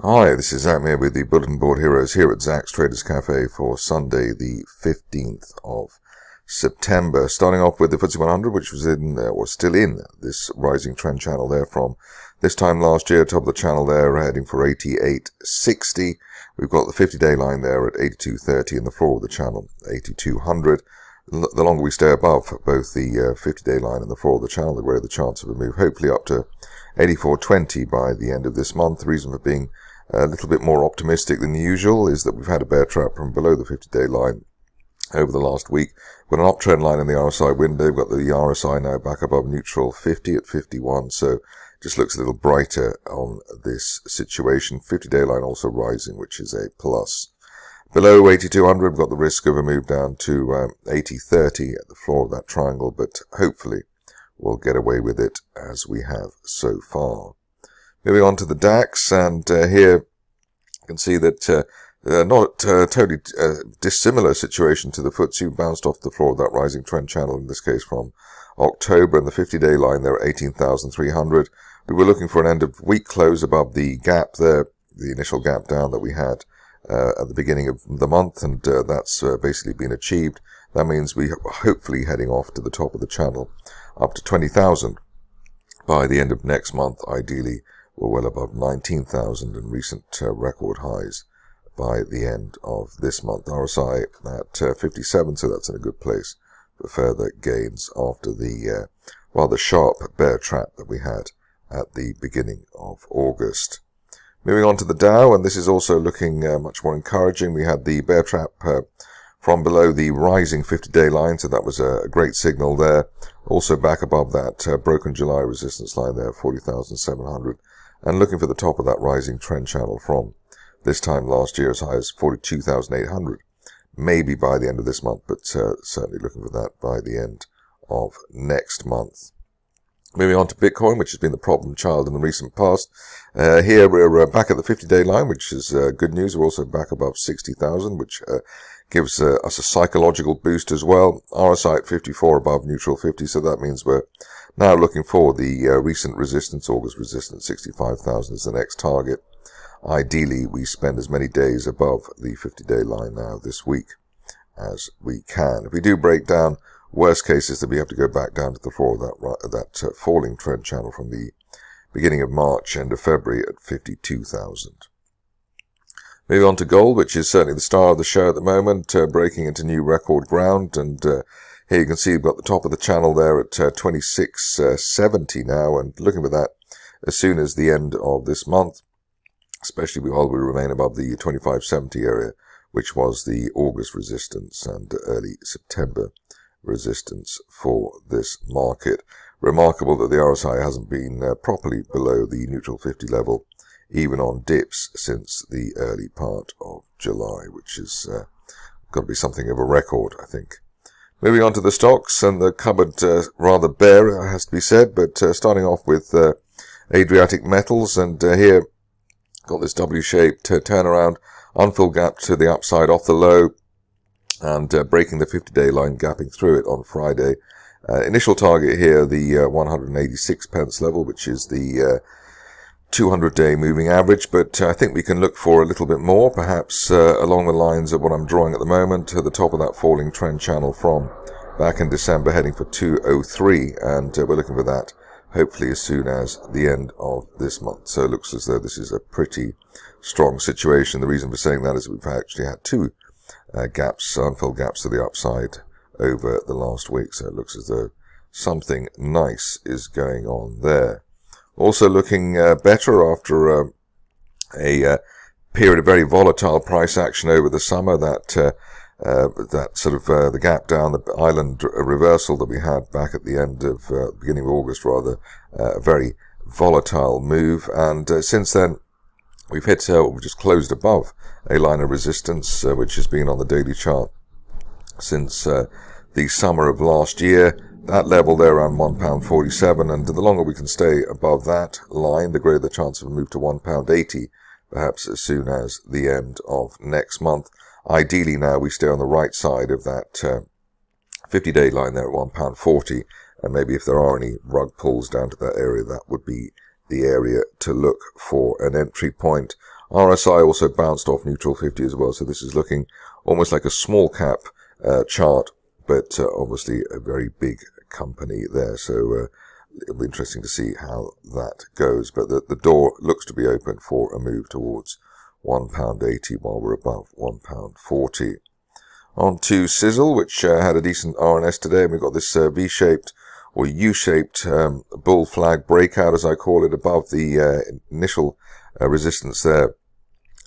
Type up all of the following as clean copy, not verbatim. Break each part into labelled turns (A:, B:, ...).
A: Hi, this is Zach here with the Bulletin Board Heroes here at Zach's Traders Cafe for Sunday, the 15th of September. Starting off with the FTSE 100, which was in, or still in, this rising trend channel there from this time last year. Top of the channel there, heading for 88.60. We've got the 50-day line there at 82.30 and the floor of the channel, 8200. The longer we stay above both the 50-day line and the floor of the channel, the greater the chance of a move, hopefully up to 84.20 by the end of this month. The reason for being a little bit more optimistic than usual is that we've had a bear trap from below the 50-day line over the last week. We've got an uptrend line in the RSI window. We've got the RSI now back above neutral 50 at 51, so just looks a little brighter on this situation. 50-day line also rising, which is a plus. Below 8200, we've got the risk of a move down to 80.30 at the floor of that triangle, but hopefully we'll get away with it as we have so far. Moving on to the DAX, and here you can see that not totally dissimilar situation to the FTSE, bounced off the floor of that rising trend channel, in this case from October, and the 50-day line there at 18,300. We were looking for an end of week close above the gap there, the initial gap down that we had at the beginning of the month, and that's basically been achieved. That means we are hopefully heading off to the top of the channel, up to 20,000 by the end of next month. Ideally, we're well above 19,000 and recent record highs by the end of this month. RSI at 57, so that's in a good place for further gains after the rather sharp bear trap that we had at the beginning of August. Moving on to the Dow, and this is also looking much more encouraging. We had the bear trap from below the rising 50-day line, so that was a great signal there. Also back above that broken July resistance line there, 40,700, and looking for the top of that rising trend channel from this time last year as high as 42,800. Maybe by the end of this month, but certainly looking for that by the end of next month. Moving on to Bitcoin, which has been the problem child in the recent past. Here we're back at the 50-day line, which is good news. We're also back above 60,000, which gives us a psychological boost as well. RSI at 54 above neutral 50, so that means we're now looking for the recent resistance, August resistance, 65,000 is the next target. Ideally, we spend as many days above the 50-day line now this week as we can. If we do break down, worst case is that we have to go back down to the floor of that falling trend channel from the beginning of March, end of February at 52,000. Moving on to gold, which is certainly the star of the show at the moment, breaking into new record ground. And here you can see we've got the top of the channel there at 26.70 now, and looking for that as soon as the end of this month, especially while we remain above the 25.70 area, which was the August resistance and early September resistance for this market. Remarkable that the RSI hasn't been properly below the neutral 50 level, even on dips, since the early part of July, which is got to be something of a record, I think. Moving on to the stocks, and the cupboard rather bare, it has to be said, but starting off with Adriatic Metals, and here got this W-shaped turnaround, unfilled gap to the upside off the low, and breaking the 50-day line, gapping through it on Friday. Initial target here, the 186 pence level, which is the 200-day moving average, but I think we can look for a little bit more, perhaps along the lines of what I'm drawing at the moment, to the top of that falling trend channel from back in December, heading for 203, and we're looking for that hopefully as soon as the end of this month. So it looks as though this is a pretty strong situation. The reason for saying that is we've actually had two gaps, unfilled gaps to the upside over the last week, so it looks as though something nice is going on there. Also looking better after a period of very volatile price action over the summer, that sort of the gap down, the island reversal that we had back at the end of beginning of August, rather, a very volatile move, and since then we've hit we've just closed above a line of resistance which has been on the daily chart since the summer of last year. That level there around £1.47, and the longer we can stay above that line, the greater the chance of a move to £1.80, perhaps as soon as the end of next month. Ideally now we stay on the right side of that 50-day line there at £1.40, and maybe if there are any rug pulls down to that area, that would be the area to look for an entry point. RSI also bounced off neutral 50 as well, so this is looking almost like a small cap chart, but obviously a very big company there, so it'll be interesting to see how that goes. But the door looks to be open for a move towards £1.80 while we're above £1.40. On to Sizzle, which had a decent RNS today, and we've got this V-shaped or U-shaped bull flag breakout, as I call it, above the initial resistance there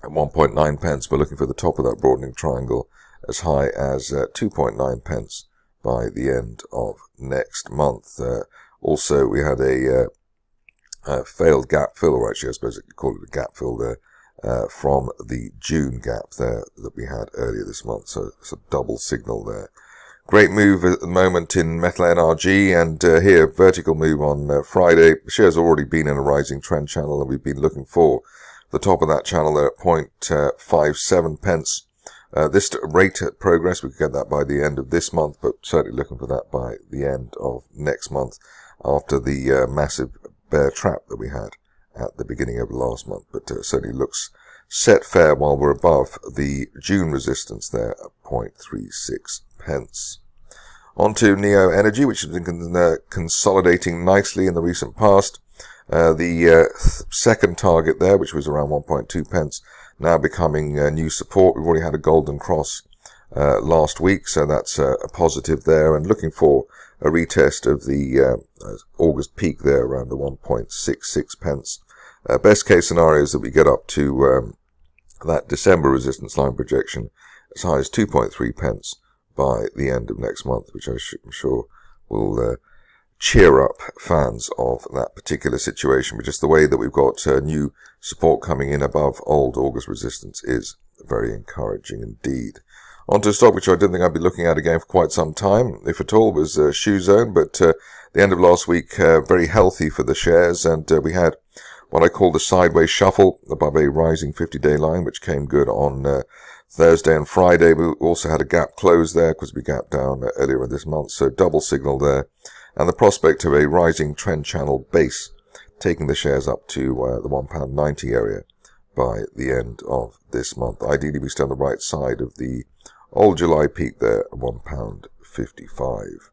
A: at 1.9 pence. We're looking for the top of that broadening triangle as high as 2.9 pence by the end of next month. Also, we had a failed gap fill, or actually I suppose you could call it a gap fill there, from the June gap there that we had earlier this month. So it's a double signal there. Great move at the moment in MetalNRG, and here vertical move on Friday. The share's already been in a rising trend channel, and we've been looking for the top of that channel there at 0.57 pence. This rate of progress, we could get that by the end of this month, but certainly looking for that by the end of next month after the massive bear trap that we had at the beginning of last month. But certainly looks set fair while we're above the June resistance there at 0.36 pence. On to Neo Energy, which has been consolidating nicely in the recent past. The second target there, which was around 1.2 pence, now becoming new support. We've already had a golden cross last week, so that's a positive there, and looking for a retest of the August peak there around the 1.66 pence. Best case scenario is that we get up to that December resistance line projection as high as 2.3 pence by the end of next month, which I'm sure will cheer up fans of that particular situation. But just the way that we've got new support coming in above old August resistance is very encouraging indeed. On to a stock which I didn't think I'd be looking at again for quite some time, if at all, was Shoe Zone. But the end of last week, very healthy for the shares, and we had what I call the sideways shuffle above a rising 50-day line, which came good on Thursday and Friday. We also had a gap close there because we gapped down earlier in this month, so double signal there. And the prospect of a rising trend channel base, taking the shares up to the £1.90 area by the end of this month. Ideally, we stay on the right side of the old July peak there at £1.55.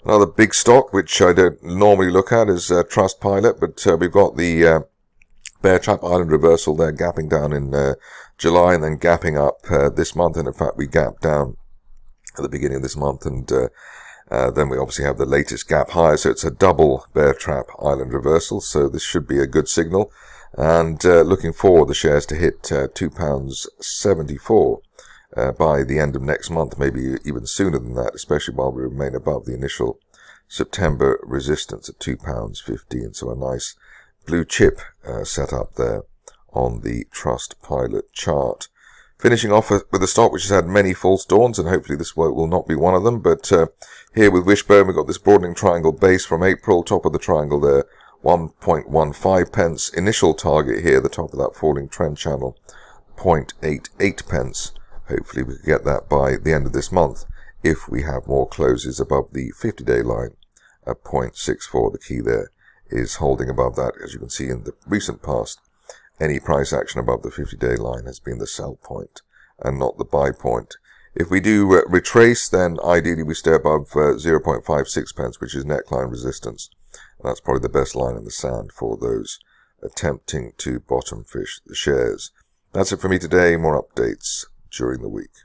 A: Another big stock, which I don't normally look at, is Trustpilot, but we've got the bear trap island reversal there, gapping down in July and then gapping up this month. And in fact, we gapped down at the beginning of this month, and then we obviously have the latest gap higher, so it's a double bear trap island reversal, so this should be a good signal. And looking for the shares to hit £2.74 by the end of next month, maybe even sooner than that, especially while we remain above the initial September resistance at £2.15. So a nice blue chip set up there on the Trustpilot chart. Finishing off with a stock which has had many false dawns, and hopefully this will not be one of them. But here with Wishbone, we've got this broadening triangle base from April, top of the triangle there, 1.15 pence. Initial target here, the top of that falling trend channel, 0.88 pence. Hopefully we can get that by the end of this month if we have more closes above the 50-day line at 0.64. The key there is holding above that. As you can see in the recent past, any price action above the 50-day line has been the sell point and not the buy point. If we do retrace, then ideally we stay above 0.56 pence, which is neckline resistance. And that's probably the best line in the sand for those attempting to bottom fish the shares. That's it for me today. More updates during the week.